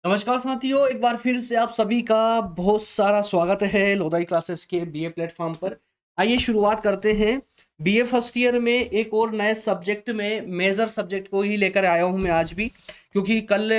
नमस्कार साथियों, एक बार फिर से आप सभी का बहुत सारा स्वागत है लोदाई क्लासेस के बीए प्लेटफॉर्म पर। आइए शुरुआत करते हैं। बीए फर्स्ट ईयर में एक और नए सब्जेक्ट में मेजर सब्जेक्ट को ही लेकर आया हूं मैं आज भी, क्योंकि कल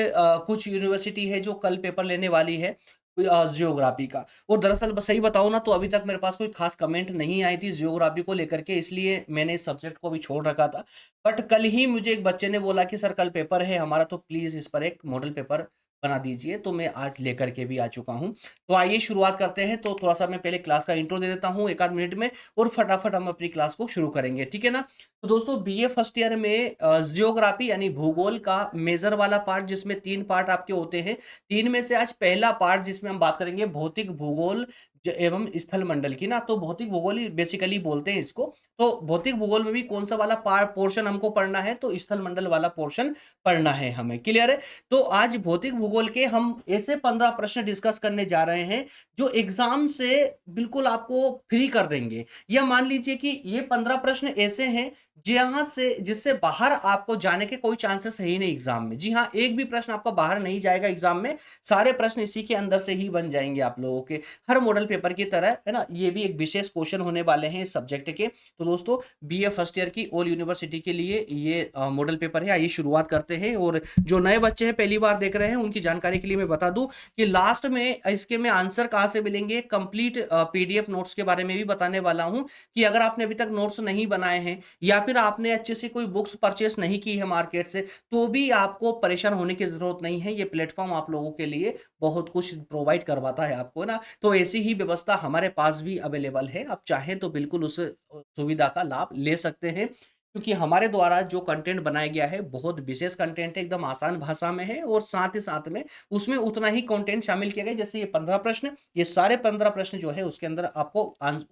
कुछ यूनिवर्सिटी है जो कल पेपर लेने वाली है जियोग्राफी का। और दरअसल बस सही बताऊं ना तो अभी तक मेरे पास कोई खास कमेंट नहीं आई थी जियोग्राफी को लेकर के, इसलिए मैंने इस सब्जेक्ट को भी छोड़ रखा था। बट कल ही मुझे एक बच्चे ने बोला कि सर कल पेपर है हमारा, तो प्लीज इस पर एक मॉडल पेपर बना दीजिए, तो मैं आज लेकर के भी आ चुका हूँ। तो आइए शुरुआत करते हैं। तो थोड़ा सा मैं पहले क्लास का इंट्रो दे देता हूँ एक आध मिनट में, और फटाफट हम अपनी क्लास को शुरू करेंगे, ठीक है ना। तो दोस्तों बीए फर्स्ट ईयर में जियोग्राफी यानी भूगोल का मेजर वाला पार्ट, जिसमें 3 पार्ट आपके होते हैं। 3 में से आज पहला पार्ट जिसमें हम बात करेंगे भौतिक भूगोल एवं स्थल मंडल की ना। तो भौतिक भूगोल ही बेसिकली बोलते हैं इसको। तो भौतिक भूगोल में भी कौन सा वाला पार्ट पोर्शन हमको पढ़ना है, तो स्थल मंडल वाला पोर्शन पढ़ना है हमें, क्लियर है। तो आज भौतिक भूगोल के हम ऐसे 15 प्रश्न डिस्कस करने जा रहे हैं जो एग्जाम से बिल्कुल आपको फ्री कर देंगे। या मान लीजिए कि ये 15 प्रश्न ऐसे हैं जहां से जिससे बाहर आपको जाने के कोई चांसेस है ही नहीं एग्जाम में। जी हाँ, एक भी प्रश्न आपका बाहर नहीं जाएगा एग्जाम में, सारे प्रश्न इसी के अंदर से ही बन जाएंगे आप लोगों के, हर मॉडल पेपर की तरह, है ना। ये भी एक विशेष क्वेश्चन होने वाले हैं इस सब्जेक्ट के। तो दोस्तों बीए फर्स्ट ईयर की ऑल यूनिवर्सिटी के लिए ये मॉडल पेपर है। आइए शुरुआत करते हैं। और जो नए बच्चे हैं पहली बार देख रहे हैं उनकी जानकारी के लिए मैं बता दूं कि लास्ट में इसके में आंसर कहां से मिलेंगे, कंप्लीट पीडीएफ नोट्स के बारे में भी बताने वाला हूं कि अगर आपने अभी तक नोट्स नहीं बनाए हैं या फिर आपने अच्छे से कोई बुक्स परचेस नहीं की है मार्केट से, तो भी आपको परेशान होने की जरूरत नहीं है। ये प्लेटफॉर्म आप लोगों के लिए बहुत कुछ प्रोवाइड करवाता है आपको ना। तो ऐसी ही व्यवस्था हमारे पास भी अवेलेबल है, आप चाहें तो बिल्कुल उस सुविधा का लाभ ले सकते हैं, क्योंकि हमारे द्वारा जो कंटेंट बनाया गया है बहुत विशेष कंटेंट है, एकदम आसान भाषा में है, और साथ ही साथ में उसमें उतना ही कंटेंट शामिल किया गया। जैसे ये 15 प्रश्न, ये सारे 15 प्रश्न जो है उसके अंदर आपको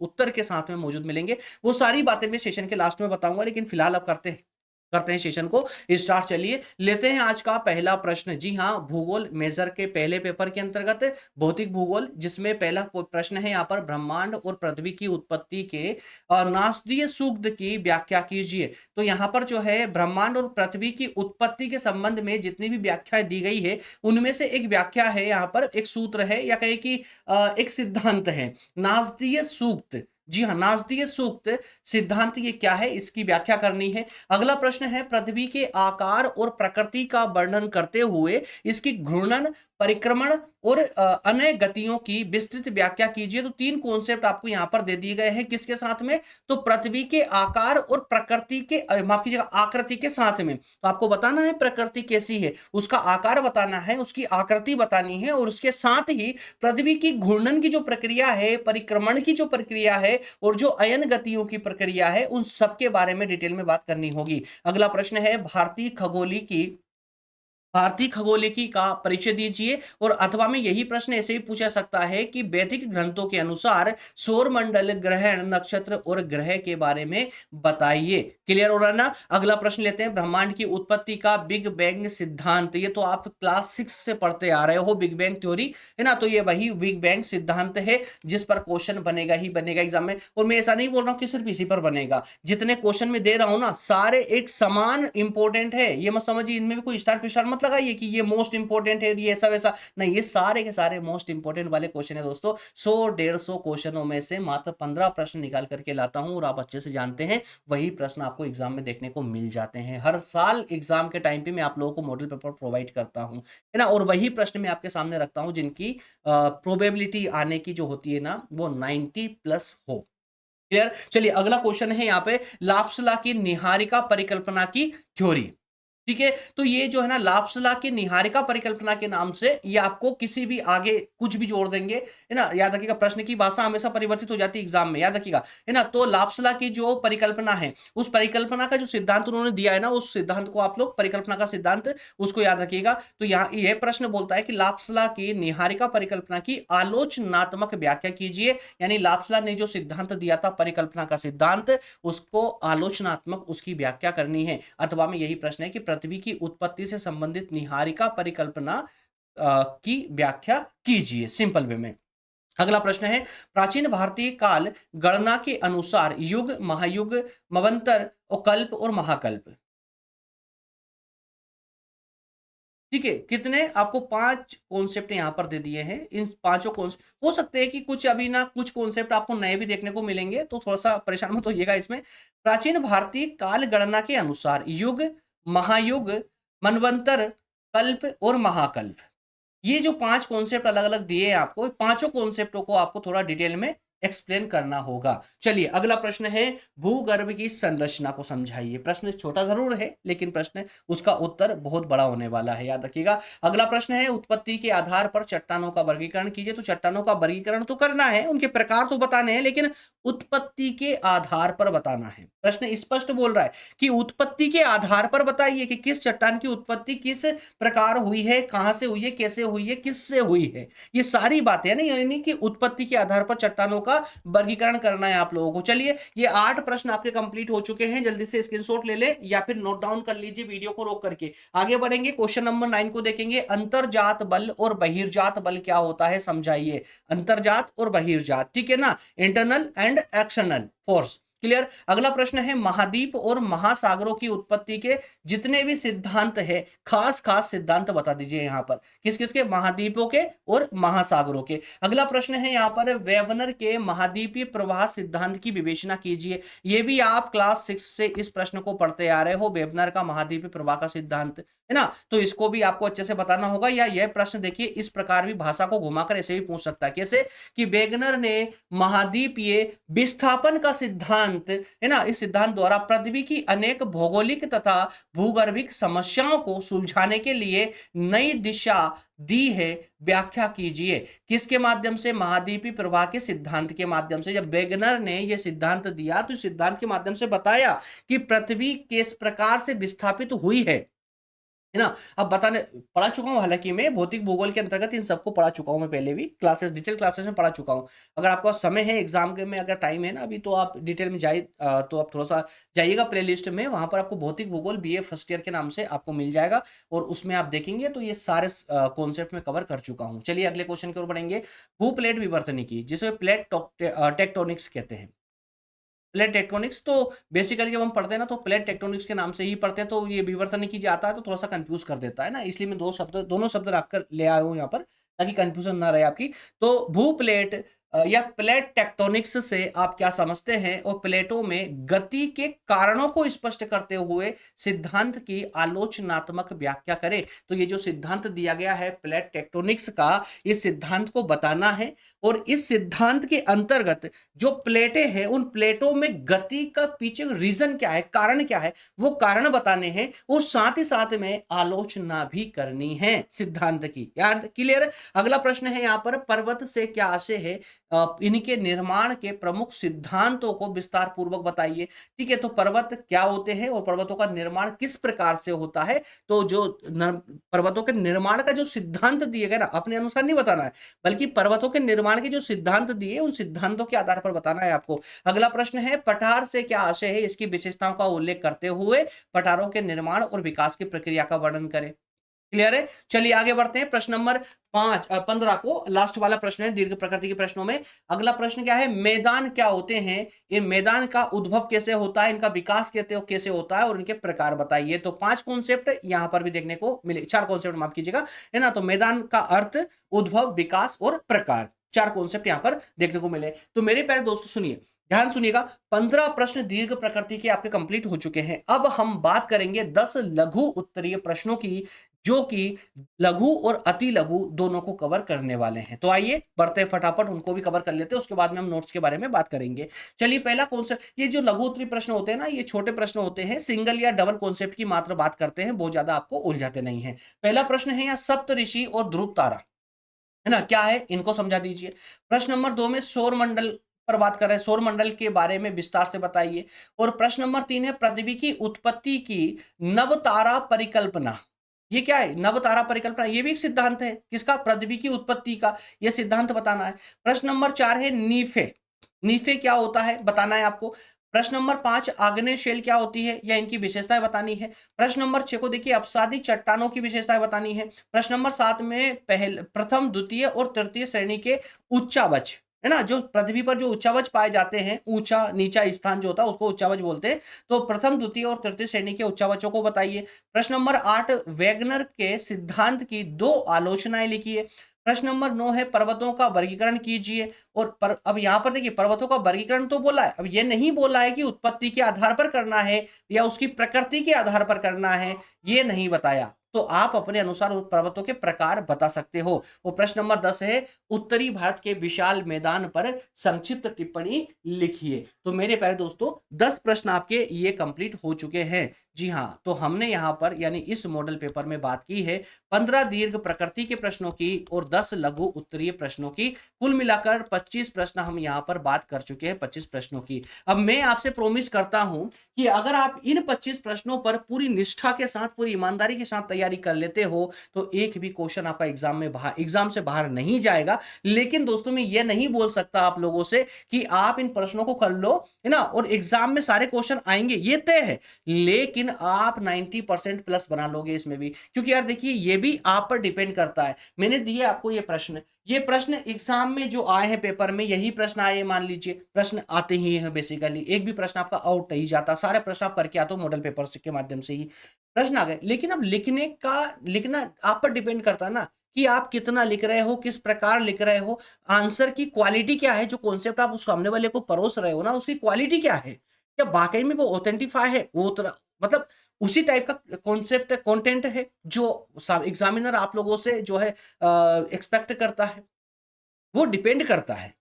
उत्तर के साथ में मौजूद मिलेंगे। वो सारी बातें मैं सेशन के लास्ट में बताऊंगा, लेकिन फिलहाल अब करते हैं सेशन को स्टार्ट। चलिए लेते हैं आज का पहला प्रश्न। जी हाँ, भूगोल मेजर के पहले पेपर के अंतर्गत भौतिक भूगोल, जिसमें पहला प्रश्न है यहाँ पर, ब्रह्मांड और पृथ्वी की उत्पत्ति के नासदीय सूक्त की व्याख्या कीजिए। तो यहाँ पर जो है ब्रह्मांड और पृथ्वी की उत्पत्ति के संबंध में जितनी भी व्याख्याएं दी गई है उनमें से एक व्याख्या है, यहाँ पर एक सूत्र है या कहें कि एक सिद्धांत है, नासदीय सूक्त। जी हाँ, नासदीय सूक्त सिद्धांत ये क्या है, इसकी व्याख्या करनी है। अगला प्रश्न है, पृथ्वी के आकार और प्रकृति का वर्णन करते हुए इसकी घूर्णन, परिक्रमण और अन्य गतियों की विस्तृत व्याख्या कीजिए। तो 3 कॉन्सेप्ट आपको यहां पर दे दिए गए हैं, किसके साथ में, तो पृथ्वी के आकार और प्रकृति के माफ कीजिएगा आकृति के साथ में। तो आपको बताना है प्रकृति कैसी है, उसका आकार बताना है, उसकी आकृति बतानी है, और उसके साथ ही पृथ्वी की घूर्णन की जो प्रक्रिया है, परिक्रमण की जो प्रक्रिया है, और जो अयन गतियों की प्रक्रिया है, उन सब के बारे में डिटेल में बात करनी होगी। अगला प्रश्न है, भारतीय खगोलिकी का परिचय दीजिए। और अथवा में यही प्रश्न ऐसे भी पूछा सकता है कि वैदिक ग्रंथों के अनुसार सौर मंडल, ग्रहण, नक्षत्र और ग्रह के बारे में बताइए। क्लियर हो रहा ना। अगला प्रश्न लेते हैं, ब्रह्मांड की उत्पत्ति का बिग बैंग सिद्धांत। ये तो आप क्लास 6 से पढ़ते आ रहे हो, बिग बैंग थ्योरी, है ना। तो ये वही बिग बैंग सिद्धांत है जिस पर क्वेश्चन बनेगा ही बनेगा एग्जाम में। और मैं ऐसा नहीं बोल रहा हूं कि सिर्फ इसी पर बनेगा, जितने क्वेश्चन में दे रहा हूं ना सारे एक समान इंपॉर्टेंट है। ये मत समझिए इनमें भी कोई स्टार पिस्टार मत लगाइए कि ये मोस्ट इंपॉर्टेंट है, ये ऐसा वैसा नहीं, ये सारे के सारे मोस्ट इंपॉर्टेंट वाले क्वेश्चन है दोस्तों। 100-150 क्वेश्चनों में से मात्र 15 प्रश्न निकाल करके लाता हूं, और आप अच्छे से जानते हैं वही प्रश्न आपको एग्जाम में देखने को मिल जाते हैं। हर साल एग्जाम के टाइम पे मैं आप लोगों को मॉडल पेपर प्रोवाइड करता हूं, है ना। और वही प्रश्न मैं आपके सामने रखता हूं जिनकी प्रोबेबिलिटी आने की जो होती है ना वो 90+ हो। क्लियर। चलिए अगला क्वेश्चन है यहाँ पे, लाप्सला की निहारिका परिकल्पना की थ्योरी। ठीक है, तो ये जो है ना लाप्सला की निहारिका परिकल्पना के नाम से ये आपको किसी भी आगे कुछ भी जोड़ देंगे, है ना। याद रखिएगा प्रश्न की भाषा हमेशा परिवर्तित हो जाती है एग्जाम में, याद रखिएगा, है ना। तो लाप्सला की जो परिकल्पना है, उस परिकल्पना का जो सिद्धांत उन्होंने दिया है ना, उस सिद्धांत को आप लोग परिकल्पना का सिद्धांत उसको याद रखिएगा। तो यहाँ यह प्रश्न बोलता है कि लाप्सला की निहारिका परिकल्पना की आलोचनात्मक व्याख्या कीजिए। यानी लाप्सला ने जो सिद्धांत दिया था परिकल्पना का सिद्धांत, उसको आलोचनात्मक उसकी व्याख्या करनी है। अथवा में यही प्रश्न है कि पृथ्वी की उत्पत्ति से संबंधित निहारिका परिकल्पना की व्याख्या कीजिए, सिंपल वे में। अगला प्रश्न है, प्राचीन भारतीय काल गणना के अनुसार युग, महायुग, मवंतर और कल्प और महाकल्प। ठीक है, कितने आपको 5 कॉन्सेप्ट यहाँ पर दे दिए हैं। इन पांचों कॉन्सेप्ट हो सकते हैं कि कुछ अभी ना कुछ कॉन्सेप्ट आपको नए भी देखने को मिलेंगे, तो थोड़ा सा परेशान मत होइएगा इसमें। प्राचीन भारतीय काल गणना के अनुसार युग, महायुग, मनवंतर, कल्प और महाकल्प, ये जो 5 कॉन्सेप्ट अलग अलग दिए हैं आपको, पांचों कॉन्सेप्टों को आपको थोड़ा डिटेल में एक्सप्लेन करना होगा। चलिए अगला प्रश्न है, भूगर्भ की संरचना को समझाइए। प्रश्न छोटा जरूर है लेकिन प्रश्न उसका उत्तर बहुत बड़ा होने वाला है, याद रखिएगा। अगला प्रश्न है, उत्पत्ति के आधार पर चट्टानों का वर्गीकरण कीजिए। तो चट्टानों का वर्गीकरण तो करना है, उनके प्रकार तो बताने हैं, लेकिन उत्पत्ति के आधार पर बताना है। प्रश्न स्पष्ट बोल रहा है कि उत्पत्ति के आधार पर बताइए कि किस चट्टान की उत्पत्ति किस प्रकार हुई है, कहां से हुई है, कैसे हुई है, किससे हुई है, ये सारी बातें है ना, यानी कि उत्पत्ति के आधार पर चट्टानों का वर्गीकरण करना है आप लोगों को। चलिए ये 8 प्रश्न आपके कंप्लीट हो चुके हैं, जल्दी से स्क्रीनशॉट ले ले या फिर नोट डाउन कर लीजिए वीडियो को रोक करके। आगे बढ़ेंगे, क्वेश्चन नंबर 9 को देखेंगे। अंतर्जात बल और बहिर्जात बल क्या होता है समझाइए। अंतर्जात और बहिर्जात, ठीक है ना, internal and external force. Clear. अगला प्रश्न है, महाद्वीप और महासागरों की उत्पत्ति के जितने भी सिद्धांत है, खास खास सिद्धांत बता दीजिए यहाँ पर, किस किस के, महाद्वीपों के और महासागरों के। अगला प्रश्न है यहाँ पर, वेवनर के महाद्वीपीय प्रवाह सिद्धांत की विवेचना कीजिए। ये भी आप क्लास 6 से इस प्रश्न को पढ़ते आ रहे हो, वेवनर का महाद्वीपीय प्रवाह का सिद्धांत, है ना, तो इसको भी आपको अच्छे से बताना होगा। या यह प्रश्न देखिए इस प्रकार भी भाषा को घुमाकर ऐसे भी पूछ सकता है, कैसे कि वेगनर ने महाद्वीपीय विस्थापन का सिद्धांत, है ना, इस सिद्धांत द्वारा पृथ्वी की अनेक भौगोलिक तथा भूगर्भिक समस्याओं को सुलझाने के लिए नई दिशा दी है, व्याख्या कीजिए। किसके माध्यम से, महाद्वीपीय प्रवाह के सिद्धांत के माध्यम से। जब वेगनर ने यह सिद्धांत दिया तो इस सिद्धांत के माध्यम से बताया कि पृथ्वी किस प्रकार से विस्थापित हुई है ना। अब बताने पढ़ा चुका हूं, हालांकि मैं भौतिक भूगोल के अंतर्गत इन सबको पढ़ा चुका हूं, मैं पहले भी क्लासेस, डिटेल क्लासेस में पढ़ा चुका हूं। अगर आपका समय है एग्जाम के में, अगर टाइम है ना अभी, तो आप डिटेल में जाइए, तो आप थोड़ा सा जाइएगा प्लेलिस्ट में, वहां पर आपको भौतिक भूगोल बीए फर्स्ट ईयर के नाम से आपको मिल जाएगा, और उसमें आप देखेंगे तो ये सारे कॉन्सेप्ट में कवर कर चुका हूँ। चलिए अगले क्वेश्चन की ओर बढ़ेंगे। भू प्लेट विवर्तनिकी, जिसे प्लेट टेक्टोनिक्स कहते हैं। प्लेट टेक्टोनिक्स तो बेसिकली जब हम पढ़ते हैं ना, तो प्लेट टेक्टोनिक्स के नाम से ही पढ़ते हैं, तो ये विवर्तनिकी की आता है तो थोड़ा सा कंफ्यूज कर देता है ना, इसलिए मैं दोनों शब्द रखकर ले आया हूं यहाँ पर, ताकि कंफ्यूजन ना रहे आपकी। तो भू प्लेट या प्लेट टेक्टोनिक्स से आप क्या समझते हैं, और प्लेटों में गति के कारणों को स्पष्ट करते हुए सिद्धांत की आलोचनात्मक व्याख्या करें। तो ये जो सिद्धांत दिया गया है प्लेट टेक्टोनिक्स का, इस सिद्धांत को बताना है, और इस सिद्धांत के अंतर्गत जो प्लेटें हैं, उन प्लेटों में गति का पीछे रीजन क्या है, कारण क्या है, वो कारण बताने हैं, और साथ ही साथ में आलोचना भी करनी है सिद्धांत की। याद क्लियर। अगला प्रश्न है यहाँ पर, पर्वत से क्या आशय है, इनके निर्माण के प्रमुख सिद्धांतों को विस्तार पूर्वक बताइए। ठीक है, तो पर्वत क्या होते हैं और पर्वतों का निर्माण किस प्रकार से होता है। तो जो पर्वतों के निर्माण का जो सिद्धांत दिए गए ना, अपने अनुसार नहीं बताना है, बल्कि पर्वतों के निर्माण के जो सिद्धांत दिए, उन सिद्धांतों के आधार पर बताना है आपको। अगला प्रश्न है, पठार से क्या आशय है, इसकी विशेषताओं का उल्लेख करते हुए पठारों के निर्माण और विकास की प्रक्रिया का वर्णन करें। क्लियर है। चलिए आगे बढ़ते हैं, प्रश्न नंबर 15 को, लास्ट वाला प्रश्न है दीर्घ प्रकृति के प्रश्नों में। अगला प्रश्न क्या है, मैदान क्या होते हैं, ये मैदान का उद्भव कैसे होता है, इनका विकास कैसे होता है, और इनके प्रकार बताइए। तो 5 कॉन्सेप्ट यहां पर भी देखने को मिले, 4 कॉन्सेप्ट माफ कीजिएगा, है ना। तो मैदान का अर्थ, उद्भव, विकास और प्रकार, 4 कॉन्सेप्ट यहां पर देखने को मिले। तो मेरे प्यारे दोस्तों सुनिए, ध्यान सुनिएगा, 15 प्रश्न दीर्घ प्रकृति के आपके कंप्लीट हो चुके हैं। अब हम बात करेंगे 10 लघु उत्तरीय प्रश्नों की, जो कि लघु और अति लघु दोनों को कवर करने वाले हैं। तो आइए बढ़ते हैं, फटाफट उनको भी कवर कर लेते हैं, उसके बाद में हम नोट्स के बारे में बात करेंगे। चलिए पहला कॉन्सेप्ट, ये जो लघु उत्तरीय प्रश्न होते हैं ना, ये छोटे प्रश्न होते हैं, सिंगल या डबल कॉन्सेप्ट की मात्र बात करते हैं, बहुत ज्यादा आपको उलझाते नहीं है। पहला प्रश्न है यहाँ सप्त ऋषि और ध्रुव तारा, है ना, क्या है, इनको समझा दीजिए। प्रश्न नंबर 2 में सौर मंडल पर बात कर रहे हैं, सौर मंडल के बारे में विस्तार से बताइए। और प्रश्न नंबर 3 है पृथ्वी की उत्पत्ति की नवतारा परिकल्पना, ये क्या है, नवतारा परिकल्पना, ये भी एक सिद्धांत है, किसका, पृथ्वी की उत्पत्ति का, ये सिद्धांत बताना है। प्रश्न नंबर 4 है नीफे, नीफे क्या होता है बताना है आपको। प्रश्न नंबर 5 आग्नेय शेल क्या होती है, या इनकी विशेषताएं बतानी है। प्रश्न नंबर 6 को देखिए, अपसादी चट्टानों की विशेषताएं बतानी है। प्रश्न नंबर 7 में प्रथम, द्वितीय और तृतीय श्रेणी के उच्चावच, है ना, जो पृथ्वी पर जो उच्चावच पाए जाते हैं, ऊंचा नीचा स्थान जो होता है उसको उच्चावच बोलते हैं। तो प्रथम, द्वितीय और तृतीय श्रेणी के उच्चावचों को बताइए। प्रश्न नंबर 8, वैगनर के सिद्धांत की 2 आलोचनाएं लिखिए। प्रश्न नंबर 9 है, पर्वतों का वर्गीकरण कीजिए। और अब यहां पर देखिए, पर्वतों का वर्गीकरण तो बोला है, अब ये नहीं बोला है कि उत्पत्ति के आधार पर करना है या उसकी प्रकृति के आधार पर करना है, ये नहीं बताया। तो आप अपने अनुसार उन पर्वतों के प्रकार बता सकते हो। और प्रश्न नंबर 10 है, उत्तरी भारत के विशाल मैदान पर संक्षिप्त टिप्पणी लिखिए। तो मेरे प्यारे दोस्तों, 10 प्रश्न आपके ये कंप्लीट हो चुके हैं। जी हाँ, तो हमने यहाँ पर यानी इस मॉडल पेपर में बात की है 15 दीर्घ प्रकृति के प्रश्नों की और 10 लघु उत्तरीय प्रश्नों की। कुल मिलाकर 25 प्रश्न हम यहाँ पर बात कर चुके हैं, 25 प्रश्नों की। अब मैं आपसे प्रॉमिस करता हूं कि अगर आप इन 25 प्रश्नों पर पूरी निष्ठा के साथ, पूरी ईमानदारी के साथ तैयारी कर लेते हो, तो एक भी क्वेश्चन आपका एग्जाम से बाहर नहीं जाएगा। लेकिन दोस्तों, मैं ये नहीं बोल सकता आप लोगों से कि आप इन प्रश्नों को कर लो, है ना, और एग्जाम में सारे क्वेश्चन आएंगे, ये तय है। लेकिन आप 90% प्लस बना लोगे इसमें भी, क्योंकि यार देखिए, ये भी आप पर डिपेंड करता है। मैंने दिए आपको ये प्रश्न एग्जाम में जो आए हैं पेपर में, यही प्रश्न आए, मान लीजिए प्रश्न आते ही हैं बेसिकली, एक भी प्रश्न आपका आउट नहीं जाता, सारे प्रश्न आप करके आते हो मॉडल पेपर के माध्यम से ही प्रश्न आ गए। लेकिन अब लिखना आप पर डिपेंड करता है ना, कि आप कितना लिख रहे हो, किस प्रकार लिख रहे हो, आंसर की क्वालिटी क्या है, जो कॉन्सेप्ट आप उस सामने वाले को परोस रहे हो ना, उसकी क्वालिटी क्या है, क्या वाकई में वो ऑथेंटिफाई है, वो मतलब उसी टाइप का कॉन्सेप्ट कंटेंट है जो एग्जामिनर आप लोगों से जो है एक्सपेक्ट करता है। वो डिपेंड करता है।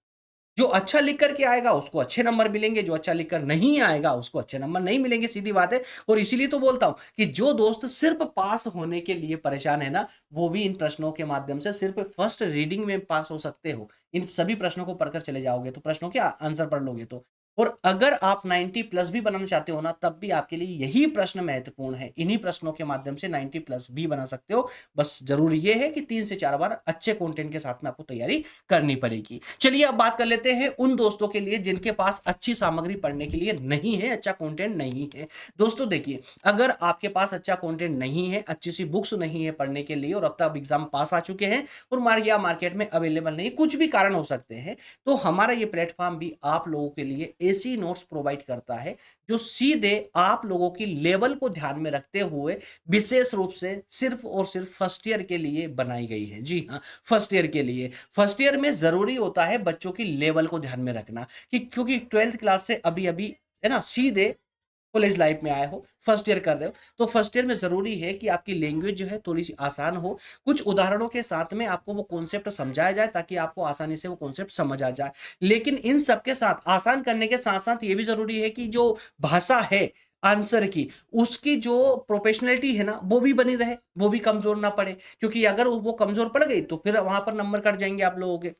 जो अच्छा लिख करके आएगा उसको अच्छे नंबर मिलेंगे, जो अच्छा लिख कर नहीं आएगा उसको अच्छे नंबर नहीं मिलेंगे, सीधी बात है। और इसीलिए तो बोलता हूं कि जो दोस्त सिर्फ पास होने के लिए परेशान है ना, वो भी इन प्रश्नों के माध्यम से सिर्फ फर्स्ट रीडिंग में पास हो सकते हो। इन सभी प्रश्नों को पढ़कर चले जाओगे तो, प्रश्नों के आंसर पढ़ लोगे तो। और अगर आप 90 प्लस भी बनाना चाहते हो ना, तब भी आपके लिए यही प्रश्न महत्वपूर्ण है। इन्हीं प्रश्नों के माध्यम से 90 प्लस भी बना सकते हो। बस जरूरी ये है कि 3 से 4 बार अच्छे कंटेंट के साथ में आपको तैयारी करनी पड़ेगी। चलिए अब बात कर लेते हैं उन दोस्तों के लिए जिनके पास अच्छी सामग्री पढ़ने के लिए नहीं है, अच्छा कंटेंट नहीं है। दोस्तों देखिए, अगर आपके पास अच्छा कंटेंट नहीं है, अच्छी सी बुक्स नहीं है पढ़ने के लिए, और अब तक एग्जाम पास आ चुके हैं और मार्केट में अवेलेबल नहीं, कुछ भी कारण हो सकते हैं, तो हमारा ये प्लेटफॉर्म भी आप लोगों के लिए ऐसी नोट्स प्रोवाइड करता है जो सीधे आप लोगों की लेवल को ध्यान में रखते हुए विशेष रूप से सिर्फ और सिर्फ फर्स्ट ईयर के लिए बनाई गई है। जी हाँ, फर्स्ट ईयर के लिए। फर्स्ट ईयर में जरूरी होता है बच्चों की लेवल को ध्यान में रखना, कि क्योंकि 12th क्लास से अभी अभी, है ना, सीधे कॉलेज लाइफ में आए हो, फर्स्ट ईयर कर रहे हो, तो फर्स्ट ईयर में जरूरी है कि आपकी लैंग्वेज जो है थोड़ी सी आसान हो, कुछ उदाहरणों के साथ में आपको वो कॉन्सेप्ट समझाया जाए ताकि आपको आसानी से वो कॉन्सेप्ट समझ आ जाए। लेकिन इन सबके साथ, आसान करने के साथ साथ, ये भी जरूरी है कि जो भाषा है आंसर की, उसकी जो प्रोफेशनलिटी है ना, वो भी बनी रहे, वो भी कमजोर ना पड़े, क्योंकि अगर वो कमजोर पड़ गई तो फिर वहां पर नंबर कट जाएंगे आप लोगों के।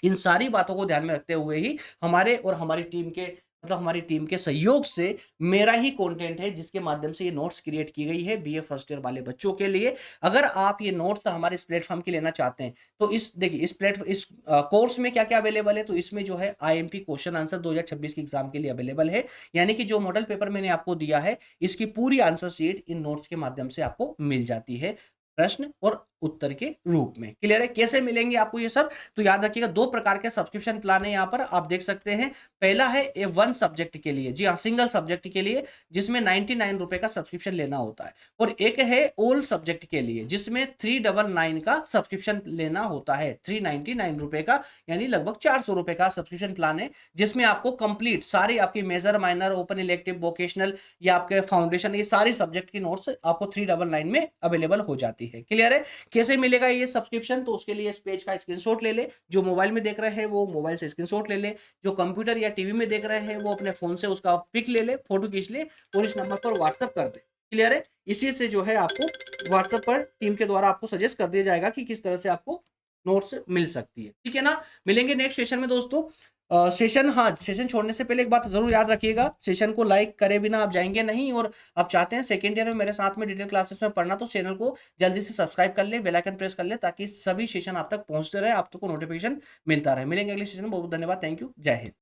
इन सारी बातों को ध्यान में रखते हुए ही हमारे और हमारी टीम के, मतलब हमारी टीम के सहयोग से मेरा ही कंटेंट है जिसके माध्यम से ये नोट्स क्रिएट की गई है बीए फर्स्ट ईयर वाले बच्चों के लिए। अगर आप ये नोट्स हमारे इस प्लेटफॉर्म के लेना चाहते हैं तो देखिए इस कोर्स में क्या क्या अवेलेबल है। तो इसमें जो है आईएमपी क्वेश्चन आंसर 2026 के एग्जाम के लिए अवेलेबल है, यानी कि जो मॉडल पेपर मैंने आपको दिया है इसकी पूरी आंसर शीट इन नोट्स के माध्यम से आपको मिल जाती है, प्रश्न और उत्तर के रूप में। क्लियर है? कैसे मिलेंगे आपको ये सब, तो याद रखिएगा 2 प्रकार के सब्सक्रिप्शन प्लान है यहाँ पर, आप देख सकते हैं। पहला है A1 सब्जेक्ट के लिए, जी हाँ, सिंगल सब्जेक्ट के लिए, जिसमें 99 रुपए का सब्सक्रिप्शन लेना होता है। और एक है ऑल सब्जेक्ट के लिए, जिसमें 399 का सब्सक्रिप्शन लेना होता है, 399 रुपए का, यानी लगभग 400 रुपए का सब्सक्रिप्शन प्लान है, जिसमें आपको कंप्लीट सारी आपकी major, minor, open elective, vocational या आपके फाउंडेशन, ये सारी सब्जेक्ट की नोट्स आपको 399 में अवेलेबल हो जाती है। क्लियर है? कैसे मिलेगा ये सब्सक्रिप्शन, तो उसके लिए इस पेज का स्क्रीनशॉट ले ले, जो मोबाइल में देख रहे हैं वो मोबाइल से स्क्रीनशॉट ले ले, जो कंप्यूटर या टीवी में देख रहे हैं वो अपने फोन से उसका पिक ले ले, फोटो खींच ले और इस नंबर पर व्हाट्सएप कर दे। क्लियर है? इसी से जो है आपको व्हाट्सएप पर टीम के द्वारा आपको सजेस्ट कर दिया जाएगा कि किस तरह से आपको नोट्स मिल सकती है। ठीक है ना? मिलेंगे नेक्स्ट सेशन में दोस्तों। सेशन छोड़ने से पहले एक बात जरूर याद रखिएगा, सेशन को लाइक करे बिना आप जाएंगे नहीं, और आप चाहते हैं सेकेंड ईयर में मेरे साथ में डिटेल क्लासेस में पढ़ना, तो चैनल को जल्दी से सब्सक्राइब कर ले, बेल आइकन प्रेस कर ले, ताकि सभी सेशन आप तक पहुंचते रहे, आप तक को नोटिफिकेशन मिलता रहे। मिलेंगे अगले सेशन में। बहुत धन्यवाद, थैंक यू, जय हिंद।